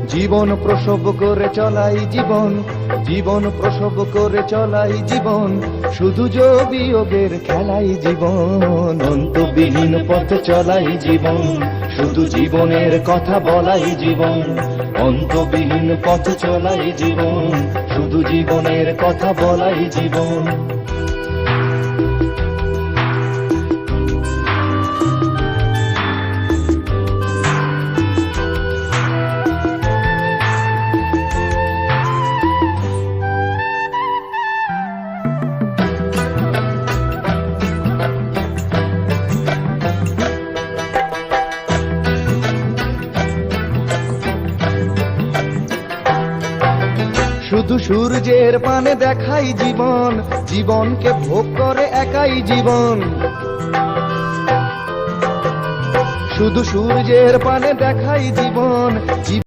জীবন প্রসব করে চলাই জীবন, জীবন প্রসব করে চলাই জীবন, শুধু যোগ বিয়োগের খেলাই জীবন। অন্তবিহীন পথে চলাই জীবন, শুধু জীবনের কথা বলাই জীবন। অন্তবিহীন পথে চলাই জীবন, শুধু জীবনের কথা বলাই জীবন। শুধু সূর্যের পানে দেখাই জীবন, জীবনকে ভোগ করে একাই জীবন। শুধু সূর্যের পানে দেখাই জীবন।